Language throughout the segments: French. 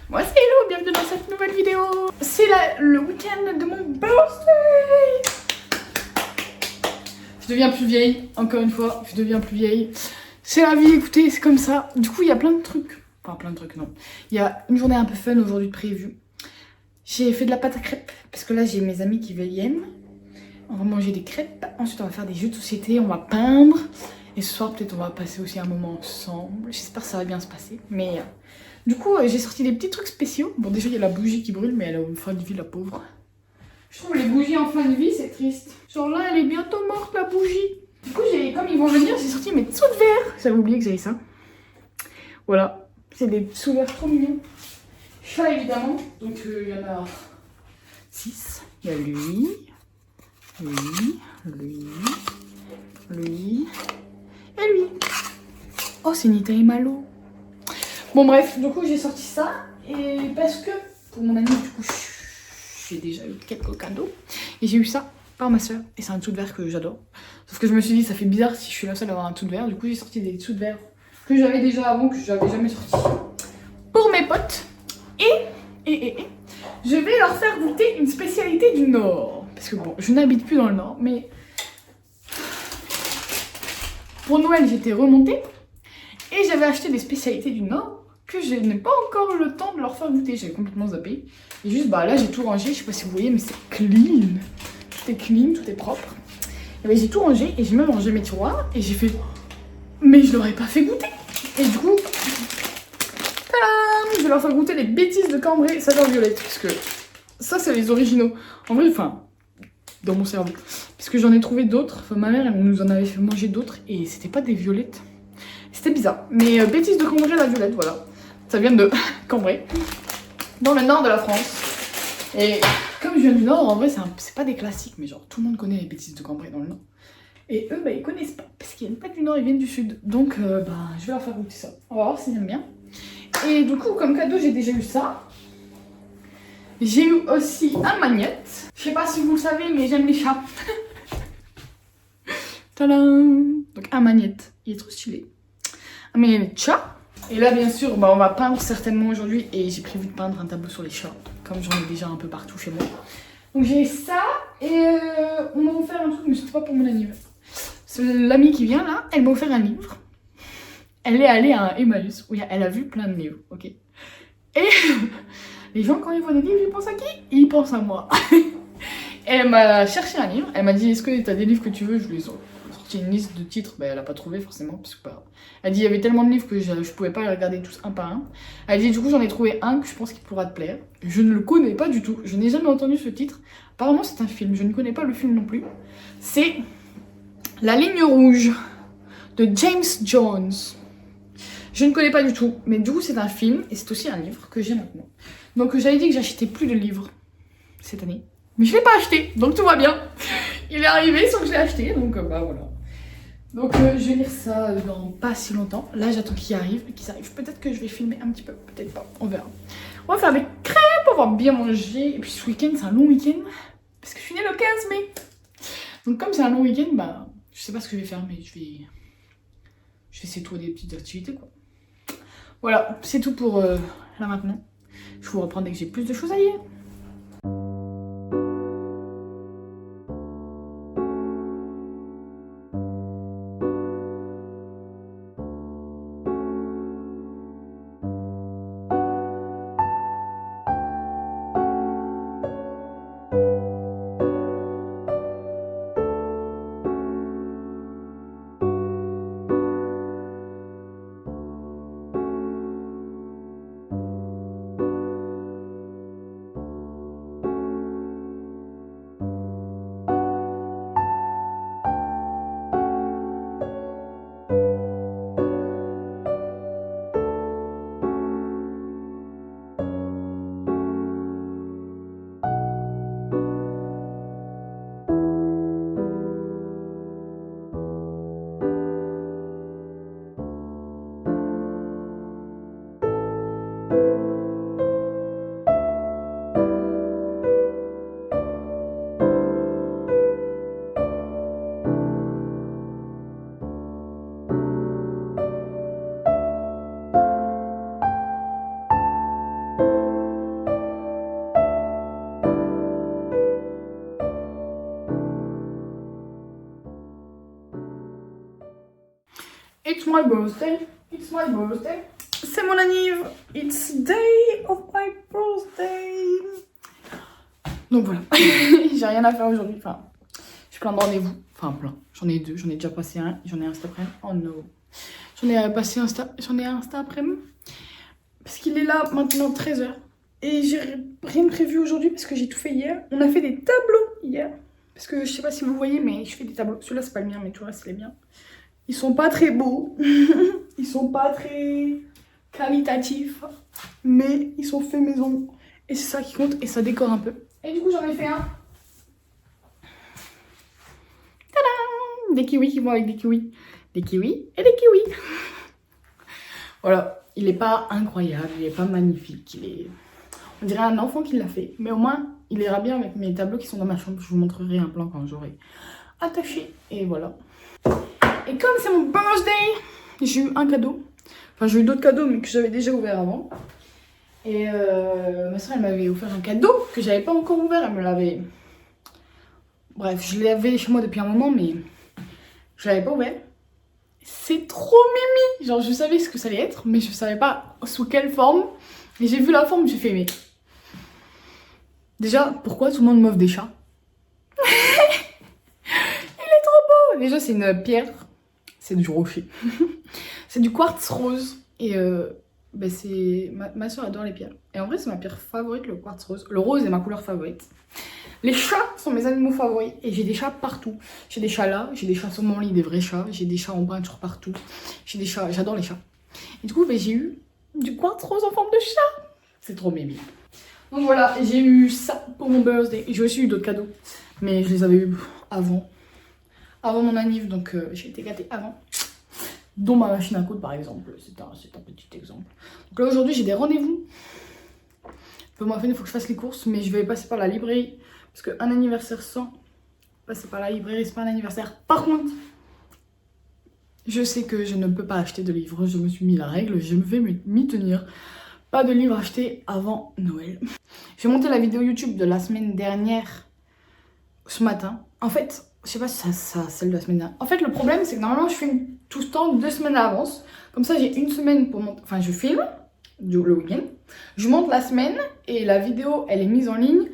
Moi c'est Hello, bienvenue dans cette nouvelle vidéo. C'est le week-end de mon birthday. Je deviens plus vieille, encore une fois, je deviens plus vieille. C'est la vie, écoutez, c'est comme ça. Du coup, il y a plein de trucs. Enfin, plein de trucs, non. Il y a une journée un peu fun aujourd'hui de prévue. J'ai fait de la pâte à crêpes, parce que là, j'ai mes amis qui viennent. On va manger des crêpes, ensuite on va faire des jeux de société, on va peindre. Et ce soir, peut-être on va passer aussi un moment ensemble. J'espère que ça va bien se passer. Mais du coup, j'ai sorti des petits trucs spéciaux. Bon, déjà, il y a la bougie qui brûle, mais elle a une fin de vie, la pauvre. Je trouve les bougies en fin de vie, c'est triste. Genre là, elle est bientôt morte, la bougie. Du coup, comme ils vont venir, j'ai sorti mes dessous de verre. J'avais oublié que j'avais ça. Voilà, c'est des dessous de verre trop mignons. Chat, évidemment. Donc, il y en a 6. Il y a lui, lui et lui. Oh, c'est Nita et Malo. Bon, bref, du coup, j'ai sorti ça. Et parce que, pour mon ami, du coup, j'ai déjà eu quelques cadeaux. Et j'ai eu ça par ma soeur. Et c'est un dessous de verre que j'adore. Sauf que je me suis dit, ça fait bizarre si je suis la seule à avoir un dessous de verre. Du coup, j'ai sorti des dessous de verre que j'avais déjà avant, que j'avais jamais sorti. Pour mes potes. Et je vais leur faire goûter une spécialité du Nord. Parce que bon, je n'habite plus dans le Nord, mais pour Noël, j'étais remontée. Et j'avais acheté des spécialités du Nord que je n'ai pas encore eu le temps de leur faire goûter. J'avais complètement zappé. Et juste, bah là, j'ai tout rangé. Je sais pas si vous voyez, mais c'est clean. Tout est clean, tout est propre. Et bah, j'ai tout rangé et j'ai même rangé mes tiroirs. Et j'ai fait, mais je leur ai pas fait goûter. Et du coup, tadam, je vais leur faire goûter les bêtises de Cambrai saveur violette. Parce que ça, c'est les originaux. En vrai, enfin, dans mon cerveau. Parce que j'en ai trouvé d'autres. Enfin, ma mère, elle nous en avait fait manger d'autres. Et c'était pas des violettes. C'était bizarre. Mais bêtises de Cambrai la violette, voilà. Ça vient de Cambrai. Dans le nord de la France. Et comme je viens du nord, en vrai, c'est pas des classiques. Mais genre, tout le monde connaît les bêtises de Cambrai dans le nord. Et eux, bah, ils connaissent pas. Parce qu'ils viennent pas du nord, ils viennent du sud. Donc, bah, je vais leur faire goûter ça. On va voir s'ils aiment bien. Et du coup, comme cadeau, j'ai déjà eu ça. J'ai eu aussi un magnète. Je sais pas si vous le savez, mais j'aime les chats. Tadam! Donc, un magnète. Il est trop stylé. Un magnète chat. Et là, bien sûr, bah, on va peindre certainement aujourd'hui. Et j'ai prévu de peindre un tableau sur les chats. Comme j'en ai déjà un peu partout chez moi. Donc, j'ai ça. Et on m'a offert un truc, mais c'était pas pour mon anniversaire. C'est l'amie qui vient là. Elle m'a offert un livre. Elle est allée à un Emmaüs où elle a vu plein de livres. Ok. Et les gens, quand ils voient des livres, ils pensent à qui? Ils pensent à moi. Et elle m'a cherché un livre. Elle m'a dit, est-ce que t'as des livres que tu veux? Je lui ai sorti une liste de titres. Ben, elle a pas trouvé forcément. Parce que, bah, elle dit, il y avait tellement de livres que je pouvais pas les regarder tous un par un. Elle dit, du coup, j'en ai trouvé un que je pense qu'il pourra te plaire. Je ne le connais pas du tout. Je n'ai jamais entendu ce titre. Apparemment, c'est un film. Je ne connais pas le film non plus. C'est La ligne rouge de James Jones. Je ne connais pas du tout, mais du coup c'est un film et c'est aussi un livre que j'ai maintenant. Donc j'avais dit que j'achetais plus de livres cette année, mais je ne l'ai pas acheté, donc tout va bien. Il est arrivé sans que je l'ai acheté, donc bah voilà. Donc je vais lire ça dans pas si longtemps. Là j'attends qu'il arrive, Peut-être que je vais filmer un petit peu, peut-être pas, on verra. On va faire des crêpes, on va bien manger. Et puis ce week-end c'est un long week-end, parce que je suis née le 15 mai. Donc comme c'est un long week-end, bah je sais pas ce que je vais faire, mais je vais essayer de trouver des petites activités quoi. Voilà, c'est tout pour là maintenant. Je vous reprends dès que j'ai plus de choses à dire. my birthday. It's my birthday. C'est mon anniv. It's day of my birthday. Donc voilà. J'ai rien à faire aujourd'hui. Enfin, j'ai plein de rendez-vous. Enfin, plein. J'en ai 2. J'en ai déjà passé un. J'en ai un cet après-midi. Oh no. J'en ai passé un cet après-midi. Parce qu'il est là maintenant 13 h. Et j'ai rien prévu aujourd'hui parce que j'ai tout fait hier. On a fait des tableaux hier. Parce que je sais pas si vous voyez, mais je fais des tableaux. Celui-là, c'est pas le mien, mais tout le reste, c'est les miens. Ils sont pas très beaux. Ils sont pas très qualitatifs. Mais ils sont faits maison. Et c'est ça qui compte. Et ça décore un peu. Et du coup, j'en ai fait un. Tadam! Des kiwis qui vont avec des kiwis. Des kiwis et des kiwis. Voilà. Il est pas incroyable. Il est pas magnifique. Il est... On dirait un enfant qui l'a fait. Mais au moins, il ira bien avec mes tableaux qui sont dans ma chambre. Je vous montrerai un plan quand j'aurai attaché. Et voilà. Et comme c'est mon birthday, j'ai eu un cadeau. Enfin, j'ai eu d'autres cadeaux, mais que j'avais déjà ouvert avant. Et ma soeur, elle m'avait offert un cadeau que j'avais pas encore ouvert. Elle me l'avait... Bref, je l'avais chez moi depuis un moment, mais je l'avais pas ouvert. C'est trop mimi. Genre, je savais ce que ça allait être, mais je savais pas sous quelle forme. Et j'ai vu la forme, j'ai fait, mais... Déjà, pourquoi tout le monde m'offre des chats? Il est trop beau. Déjà, c'est une pierre. C'est du rocher. C'est du quartz rose. Et c'est... Ma soeur adore les pierres. Et en vrai, c'est ma pierre favorite, le quartz rose. Le rose est ma couleur favorite. Les chats sont mes animaux favoris. Et j'ai des chats partout. J'ai des chats là, j'ai des chats sur mon lit, des vrais chats. J'ai des chats en peinture partout. J'ai des chats, j'adore les chats. Et du coup, j'ai eu du quartz rose en forme de chat. C'est trop mimi. Donc voilà, j'ai eu ça pour mon birthday. J'ai aussi eu d'autres cadeaux. Mais je les avais eu avant. Avant mon anniv, donc j'ai été gâtée avant. Dont ma machine à coudre par exemple. C'est un petit exemple. Donc là aujourd'hui j'ai des rendez-vous. Peu moins il faut que je fasse les courses. Mais je vais passer par la librairie. Parce qu'un anniversaire sans passer par la librairie, c'est pas un anniversaire. Par contre, je sais que je ne peux pas acheter de livres. Je me suis mis la règle, je vais m'y tenir. Pas de livres achetés avant Noël. J'ai monté la vidéo YouTube de la semaine dernière ce matin. En fait, je sais pas si ça celle de la semaine dernière. En fait, le problème, c'est que normalement, je filme tout ce temps 2 semaines à l'avance. Comme ça, j'ai une semaine pour monter. Enfin, je filme le week-end. Je monte la semaine et la vidéo, elle est mise en ligne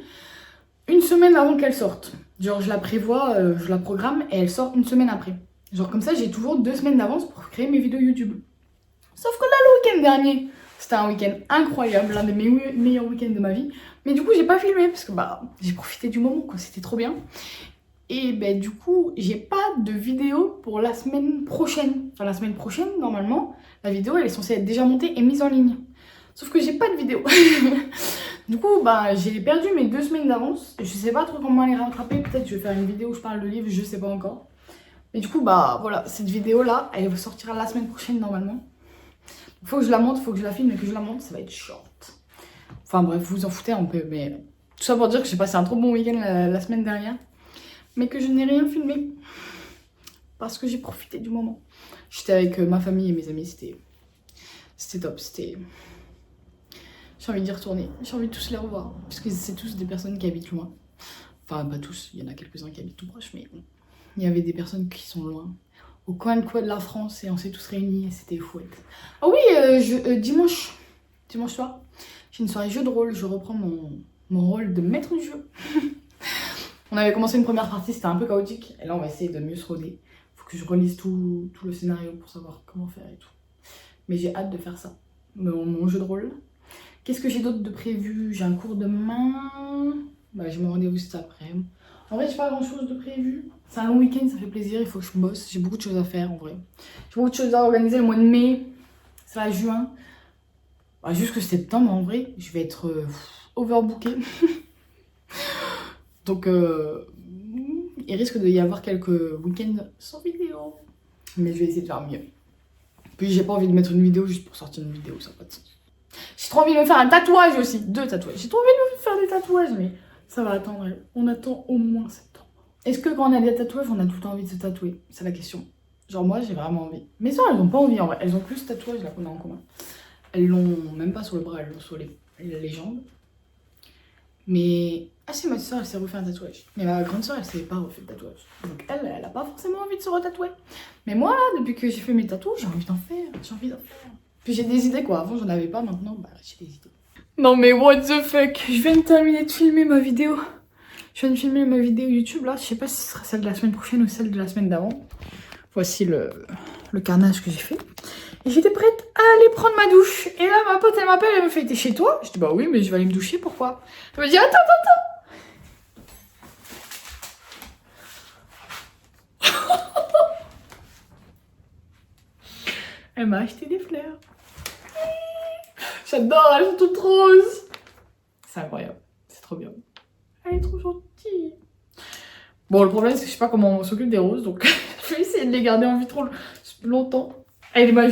une semaine avant qu'elle sorte. Genre, je la prévois, je la programme et elle sort une semaine après. Genre, comme ça, j'ai toujours 2 semaines d'avance pour créer mes vidéos YouTube. Sauf que là, le week-end dernier, c'était un week-end incroyable, l'un des meilleurs week-ends de ma vie. Mais du coup, j'ai pas filmé parce que j'ai profité du moment, quoi. C'était trop bien. Et du coup, j'ai pas de vidéo pour la semaine prochaine. Enfin, la semaine prochaine, normalement, la vidéo, elle est censée être déjà montée et mise en ligne. Sauf que j'ai pas de vidéo. Du coup, j'ai perdu mes 2 semaines d'avance. Je sais pas trop comment les rattraper. Peut-être que je vais faire une vidéo où je parle de livre, je sais pas encore. Mais du coup, voilà, cette vidéo-là, elle sortira la semaine prochaine, normalement. Il faut que je la monte, il faut que je la filme et que je la monte, ça va être short. Enfin bref, vous en foutez un peu, mais tout ça pour dire que j'ai passé un trop bon week-end la semaine dernière. Mais que je n'ai rien filmé. Parce que j'ai profité du moment. J'étais avec ma famille et mes amis, c'était top, c'était... J'ai envie d'y retourner, j'ai envie de tous les revoir. Parce que c'est tous des personnes qui habitent loin. Enfin, pas tous, il y en a quelques-uns qui habitent tout proche, mais bon. Il y avait des personnes qui sont loin. Au coin de la France et on s'est tous réunis et c'était fouette. Ah oui, dimanche soir, j'ai une soirée jeu de rôle. Je reprends mon rôle de maître du jeu. On avait commencé une première partie, c'était un peu chaotique. Et là, on va essayer de mieux se roder. Faut que je relise tout le scénario pour savoir comment faire et tout. Mais j'ai hâte de faire ça, mon jeu de rôle. Qu'est-ce que j'ai d'autre de prévu? J'ai un cours demain. J'ai mon rendez-vous cet après-midi. En vrai, j'ai pas grand chose de prévu. C'est un long week-end, ça fait plaisir, il faut que je bosse. J'ai beaucoup de choses à faire en vrai. J'ai beaucoup de choses à organiser le mois de mai. C'est là juin. Jusque septembre en vrai, je vais être overbookée. Donc il risque de y avoir quelques week-ends sans vidéo. Mais je vais essayer de faire mieux. Puis j'ai pas envie de mettre une vidéo juste pour sortir une vidéo, ça n'a pas de sens. J'ai trop envie de me faire un tatouage aussi. 2 tatouages. J'ai trop envie de me faire des tatouages, mais ça va attendre. On attend au moins septembre. Est-ce que quand on a des tatouages, on a tout le temps envie de se tatouer? C'est la question. Genre moi, j'ai vraiment envie. Mes soeurs, elles n'ont pas envie en vrai. Elles ont plus ce tatouage là qu'on a en commun. Elles l'ont même pas sur le bras, elles l'ont sur les jambes. Mais si ma soeur elle s'est refait un tatouage. Mais ma grande soeur elle s'est pas refait de tatouage. Donc elle a pas forcément envie de se retatouer. Mais moi là, depuis que j'ai fait mes tatouages, j'ai envie d'en faire. Puis j'ai des idées quoi. Avant j'en avais pas, maintenant bah j'ai des idées. Non mais what the fuck. Je viens de terminer de filmer ma vidéo. Je viens de filmer ma vidéo YouTube là. Je sais pas si ce sera celle de la semaine prochaine ou celle de la semaine d'avant. Voici le carnage que j'ai fait. Et j'étais prête à aller prendre ma douche. Et là, ma pote, elle m'appelle, elle me fait, t'es chez toi? Je dis, bah oui, mais je vais aller me doucher, pourquoi? Elle me dit, attends. Elle m'a acheté des fleurs. J'adore, elles sont toutes roses. C'est incroyable, c'est trop bien. Elle est trop gentille. Bon, le problème, c'est que je sais pas comment on s'occupe des roses, donc je vais essayer de les garder en vie trop longtemps. Elle m'a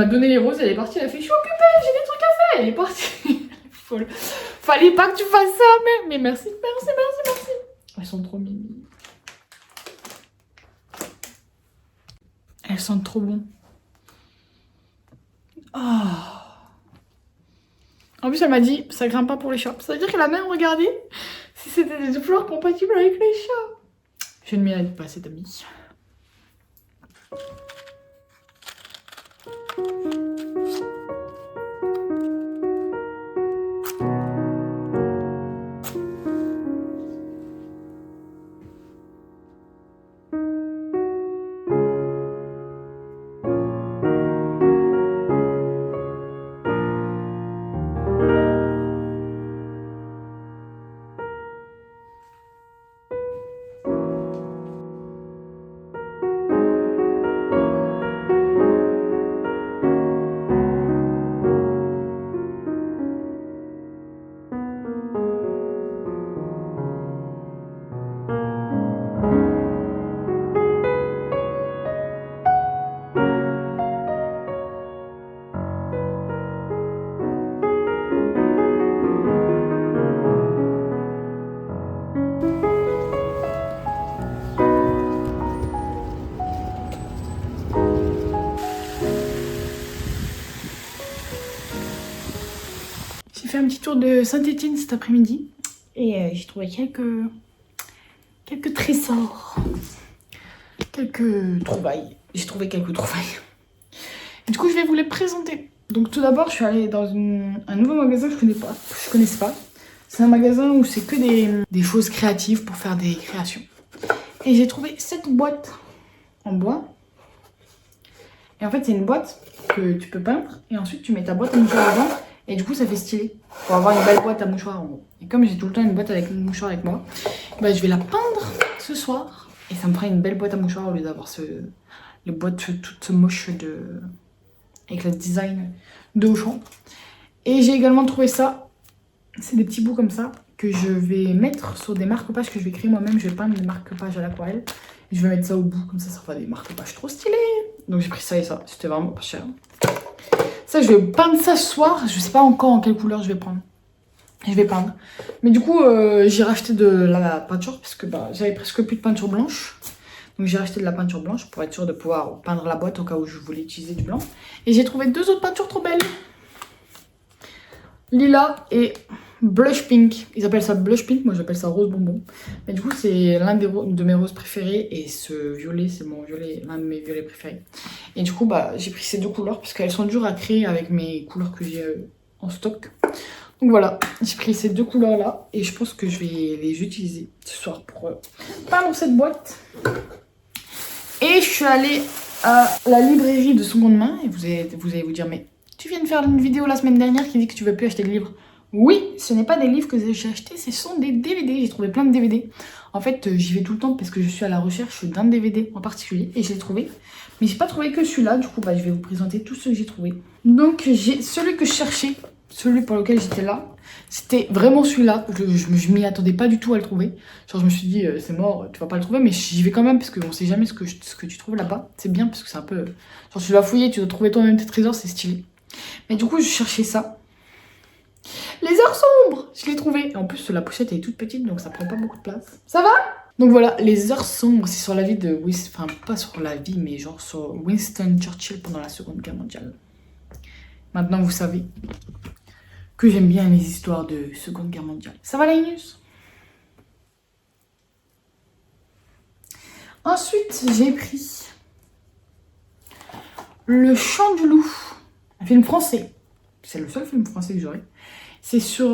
donné les roses, elle est partie, elle a fait, je suis occupée, j'ai des trucs à faire. Elle est partie. Elle est folle. Fallait pas que tu fasses ça, mais merci. Elles sont trop mimi. Elles sentent trop bon. Oh. En plus, elle m'a dit, ça grimpe pas pour les chats. Ça veut dire qu'elle a même regardé si c'était des fleurs compatibles avec les chats. Je ne mérite pas cette amie. J'ai fait un petit tour de Saint-Étienne cet après-midi et j'ai trouvé quelques trésors, quelques trouvailles. J'ai trouvé quelques trouvailles. Et du coup, je vais vous les présenter. Donc tout d'abord, je suis allée dans un nouveau magasin que je connaissais pas. C'est un magasin où c'est que des choses créatives pour faire des créations. Et j'ai trouvé cette boîte en bois. Et en fait, c'est une boîte que tu peux peindre et ensuite tu mets ta boîte à mouchoir dedans. Et du coup, ça fait stylé pour avoir une belle boîte à mouchoir en gros. Et comme j'ai tout le temps une boîte avec une mouchoir avec moi, bah, je vais la peindre ce soir. Et ça me fera une belle boîte à mouchoir au lieu d'avoir les boîtes toutes moches avec le design de Auchan. Et j'ai également trouvé ça. C'est des petits bouts comme ça que je vais mettre sur des marque-pages que je vais créer moi-même. Je vais peindre des marque-pages à l'aquarelle. Et je vais mettre ça au bout. Comme ça fera des marque-pages trop stylés. Donc j'ai pris ça et ça. C'était vraiment pas cher. Ça, je vais peindre ça ce soir. Je sais pas encore en quelle couleur je vais prendre. Je vais peindre. Mais du coup, j'ai racheté de la peinture parce que bah, j'avais presque plus de peinture blanche. Donc j'ai racheté de la peinture blanche pour être sûre de pouvoir peindre la boîte au cas où je voulais utiliser du blanc. Et j'ai trouvé deux autres peintures trop belles. Lilas et blush pink. Ils appellent ça blush pink, moi j'appelle ça rose bonbon. Mais du coup, c'est l'un de mes roses préférés. Et ce violet, c'est l'un de mes violets préférés. Et du coup, bah, j'ai pris ces deux couleurs parce qu'elles sont dures à créer avec mes couleurs que j'ai en stock. Donc voilà, j'ai pris ces deux couleurs là et je pense que je vais les utiliser ce soir pour peindre cette boîte. Et je suis allée à la librairie de seconde main et vous allez vous dire, mais tu viens de faire une vidéo la semaine dernière qui dit que tu ne veux plus acheter de livres. Oui, ce n'est pas des livres que j'ai achetés, ce sont des DVD. J'ai trouvé plein de DVD. En fait, j'y vais tout le temps parce que je suis à la recherche d'un DVD en particulier et je l'ai trouvé. Mais j'ai pas trouvé que celui-là, du coup, bah, je vais vous présenter tous ceux que j'ai trouvés. Donc, j'ai celui que je cherchais. Celui pour lequel j'étais là, c'était vraiment celui-là. Je m'y attendais pas du tout à le trouver. Genre je me suis dit, c'est mort, tu vas pas le trouver, mais j'y vais quand même parce qu'on sait jamais ce que tu trouves là-bas. C'est bien parce que c'est un peu... Genre tu dois fouiller, tu dois trouver toi-même tes trésors, c'est stylé. Mais du coup, je cherchais ça. Les heures sombres, je l'ai trouvé. Et en plus, la pochette est toute petite, donc ça prend pas beaucoup de place. Ça va? Donc voilà, les heures sombres, c'est sur la vie de... Enfin, pas sur la vie, mais genre sur Winston Churchill pendant la Seconde Guerre mondiale. Maintenant, vous savez que j'aime bien les histoires de Seconde Guerre mondiale. Ça va, Linus? Ensuite, j'ai pris Le Chant du Loup, un film français. C'est le seul film français que j'aurai. C'est sur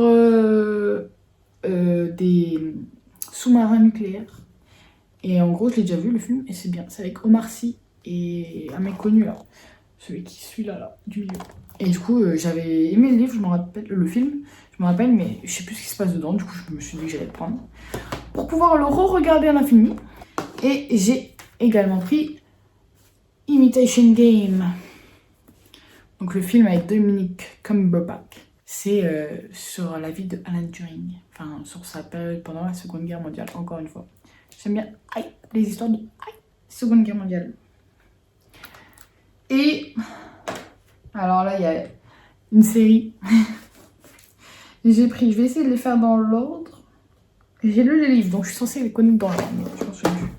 des sous-marins nucléaires. Et en gros, je l'ai déjà vu le film et c'est bien. C'est avec Omar Sy et un mec connu là. Celui qui suit là, du milieu. Et du coup, j'avais aimé le livre, je me rappelle, le film, je me rappelle, mais je sais plus ce qui se passe dedans. Du coup, je me suis dit que j'allais le prendre pour pouvoir le re-regarder à l'infini. Et j'ai également pris Imitation Game. Donc le film avec Dominic Cumberbatch. C'est sur la vie de Alan Turing. Enfin, sur sa période pendant la Seconde Guerre mondiale, encore une fois. J'aime bien les histoires de Seconde Guerre mondiale. Et alors là, il y a une série. Je vais essayer de les faire dans l'ordre. J'ai lu les livres, donc je suis censée les connaître dans l'ordre.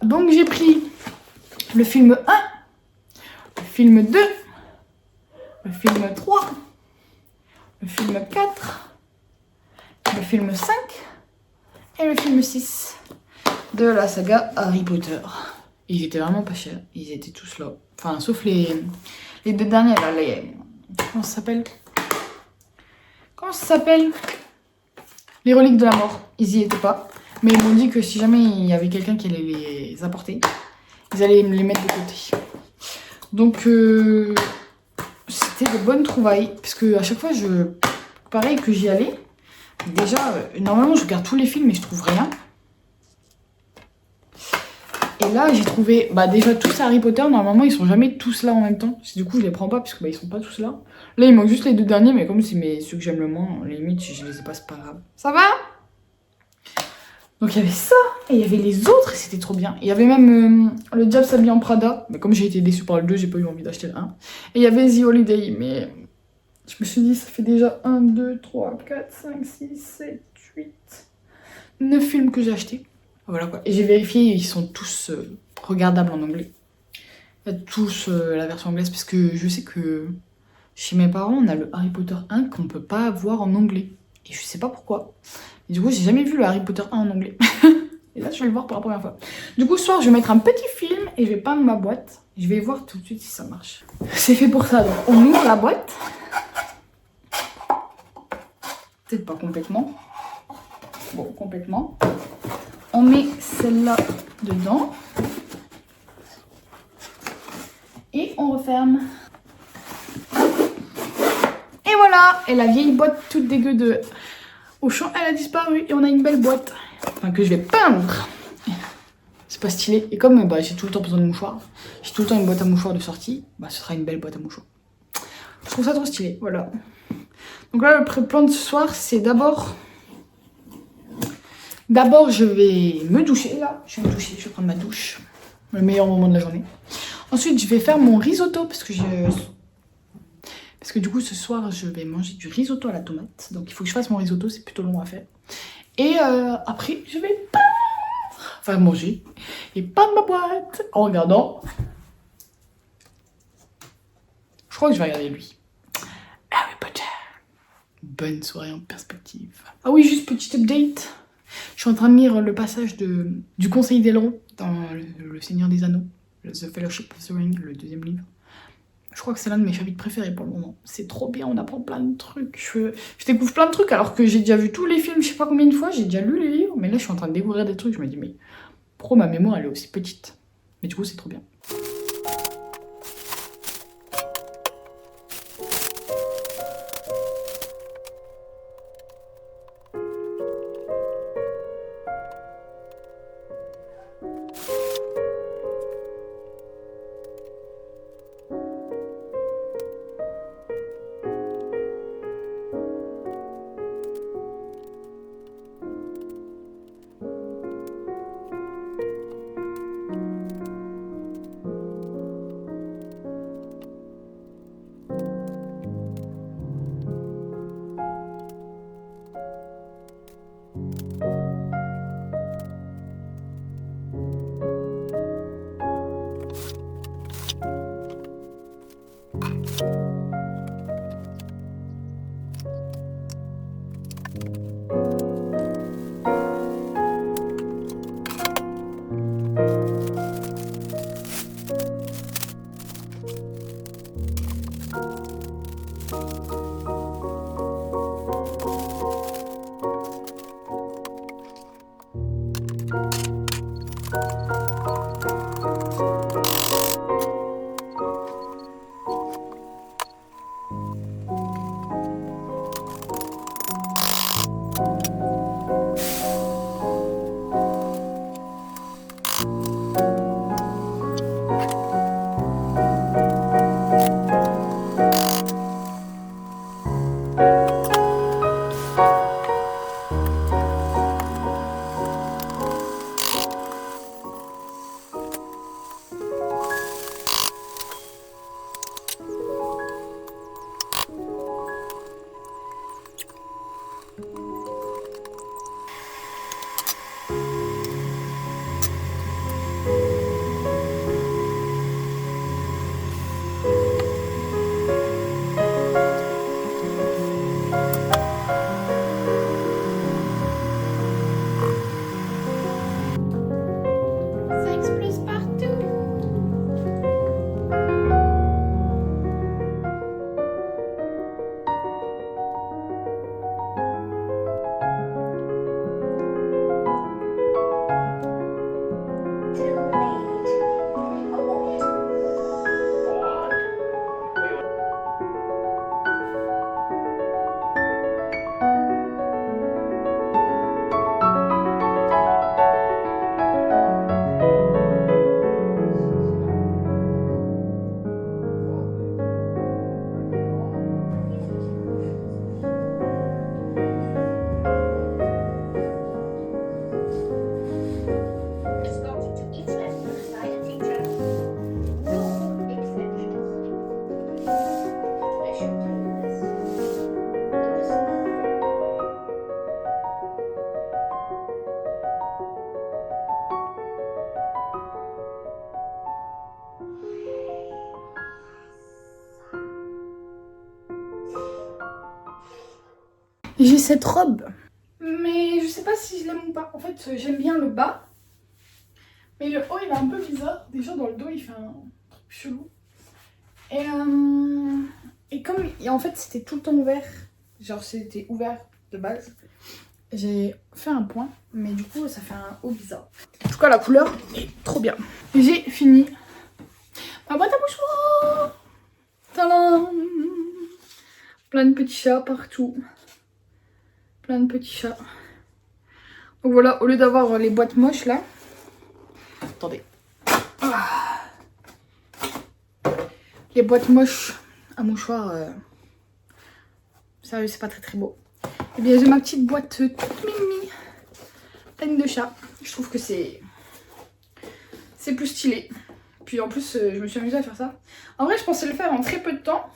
Donc j'ai pris le film 1, le film 2, le film 3, le film 4, le film 5 et le film 6 de la saga Harry Potter. Ils étaient vraiment pas chers, ils étaient tous là. Enfin, sauf les deux derniers là, comment ça s'appelle? Les reliques de la mort. Ils y étaient pas. Mais ils m'ont dit que si jamais il y avait quelqu'un qui allait les apporter, ils allaient me les mettre de côté. Donc, c'était de bonnes trouvailles. Parce que à chaque fois, pareil que j'y allais, déjà, normalement, je regarde tous les films et je trouve rien. Et là, j'ai trouvé, déjà tous Harry Potter, normalement, ils sont jamais tous là en même temps. Du coup, je les prends pas, parce que ils sont pas tous là. Là, il manque juste les deux derniers, mais comme c'est ceux que j'aime le moins, les limite, si je les ai pas, c'est pas grave. Ça va? Donc, il y avait ça, et il y avait les autres, et c'était trop bien. Il y avait même Le Diable s'habille en Prada, mais comme j'ai été déçue par le 2, j'ai pas eu envie d'acheter le 1. Et il y avait The Holiday, mais je me suis dit, ça fait déjà 1, 2, 3, 4, 5, 6, 7, 8, 9 films que j'ai achetés. Voilà quoi. Et j'ai vérifié, ils sont tous regardables en anglais. Il y a tous la version anglaise, parce que je sais que chez mes parents, on a le Harry Potter 1 qu'on peut pas voir en anglais. Et je sais pas pourquoi. Et du coup, j'ai jamais vu le Harry Potter 1 en anglais. Et là, je vais le voir pour la première fois. Du coup, ce soir, je vais mettre un petit film et je vais peindre ma boîte. Je vais voir tout de suite si ça marche. C'est fait pour ça. Donc, on ouvre la boîte. Peut-être pas complètement. Bon, complètement. On met celle-là dedans. Et on referme. Et voilà. Et la vieille boîte toute dégueu de Auchan, elle a disparu. Et on a une belle boîte. Enfin, que je vais peindre. C'est pas stylé. Et comme j'ai tout le temps besoin de mouchoirs, j'ai tout le temps une boîte à mouchoirs de sortie, ce sera une belle boîte à mouchoirs. Je trouve ça trop stylé. Voilà. Donc là, le pré-plan de ce soir, c'est d'abord, je vais me doucher, là. Je vais me doucher, je vais prendre ma douche. Le meilleur moment de la journée. Ensuite, je vais faire mon risotto, parce que du coup, ce soir, je vais manger du risotto à la tomate. Donc, il faut que je fasse mon risotto, c'est plutôt long à faire. Et après, je vais manger et peindre ma boîte en regardant. Je crois que je vais regarder lui. Harry Potter. Bonne soirée en perspective. Ah oui, juste petite update. Je suis en train de lire le passage du Conseil d'Elrond dans le Seigneur des Anneaux, The Fellowship of the Ring, le deuxième livre. Je crois que c'est l'un de mes chapitres préférés pour le moment. C'est trop bien, on apprend plein de trucs. Je découvre plein de trucs alors que j'ai déjà vu tous les films, je sais pas combien de fois, j'ai déjà lu les livres, mais là je suis en train de découvrir des trucs. Je me dis, mais pourquoi ma mémoire elle est aussi petite? Mais du coup, c'est trop bien. J'ai cette robe, mais je sais pas si je l'aime ou pas. En fait, j'aime bien le bas, mais le haut il est un peu bizarre. Déjà dans le dos il fait un truc chelou. Et comme en fait c'était tout le temps ouvert, genre c'était ouvert de base, j'ai fait un point, mais du coup ça fait un haut bizarre. En tout cas la couleur est trop bien. J'ai fini ma boîte à mouchoirs. Tadam! Plein de petits chats partout. Plein de petits chats. Donc voilà, au lieu d'avoir les boîtes moches là. Attendez. Ah. Les boîtes moches à mouchoirs. Sérieux, c'est pas très beau. Et bien j'ai ma petite boîte toute mimi. Pleine de chats. Je trouve que c'est plus stylé. Puis en plus, je me suis amusée à faire ça. En vrai, je pensais le faire en très peu de temps.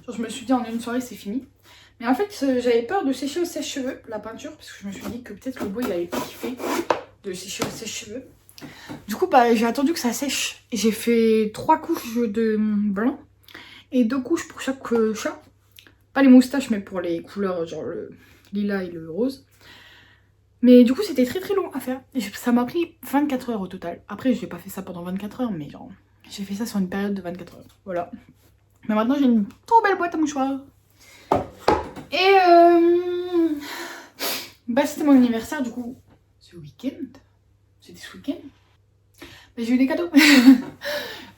Genre, je me suis dit en une soirée, c'est fini. Mais en fait, j'avais peur de sécher au sèche-cheveux la peinture. Parce que je me suis dit que peut-être le beau, il avait pas kiffé de sécher au sèche-cheveux. Du coup, bah, j'ai attendu que ça sèche. J'ai fait 3 couches de blanc. Et 2 couches pour chaque chat. Pas les moustaches, mais pour les couleurs, genre le lilas et le rose. Mais du coup, c'était très long à faire. Et ça m'a pris 24 heures au total. Après, j'ai pas fait ça pendant 24 heures, mais genre, j'ai fait ça sur une période de 24 heures. Voilà. Mais maintenant, j'ai une trop belle boîte à mouchoirs. Et bah, c'était mon anniversaire, du coup, ce week-end. C'était ce week-end. Bah, j'ai eu des cadeaux.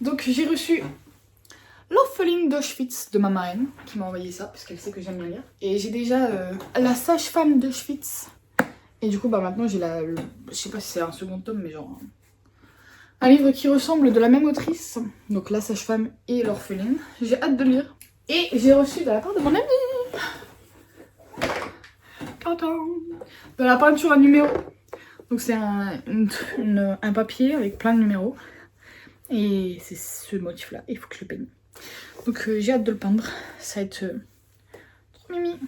Donc, j'ai reçu l'orpheline d'Auschwitz de ma marraine, qui m'a envoyé ça, parce qu'elle sait que j'aime bien lire. Et j'ai déjà la sage-femme d'Auschwitz. Et du coup, bah maintenant j'ai je sais pas si c'est un second tome, mais genre un livre qui ressemble de la même autrice. Donc la sage-femme et l'orpheline. J'ai hâte de lire. Et j'ai reçu de la part de mon ami de la peinture à numéros. Donc c'est un papier avec plein de numéros. Et c'est ce motif là, il faut que je le peigne. Donc j'ai hâte de le peindre. Ça va être trop mimi.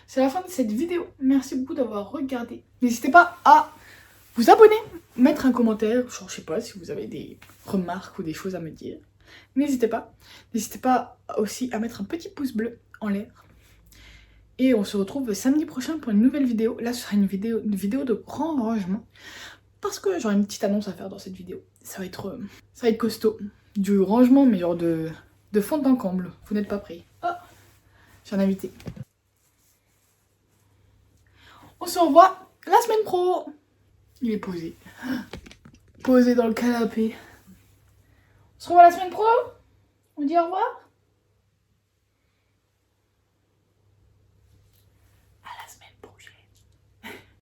C'est la fin de cette vidéo. Merci beaucoup d'avoir regardé. N'hésitez pas à vous abonner, mettre un commentaire. Genre, je sais pas si vous avez des remarques ou des choses à me dire. N'hésitez pas. N'hésitez pas aussi à mettre un petit pouce bleu en l'air. Et on se retrouve samedi prochain pour une nouvelle vidéo. Là, ce sera une vidéo de grand rangement. Parce que j'aurai une petite annonce à faire dans cette vidéo. Ça va être costaud. Du rangement, mais genre de fond en comble. Vous n'êtes pas prêts. Oh, j'ai un invité. On se revoit la semaine pro. Il est posé. Posé dans le canapé. On se revoit la semaine pro. On dit au revoir.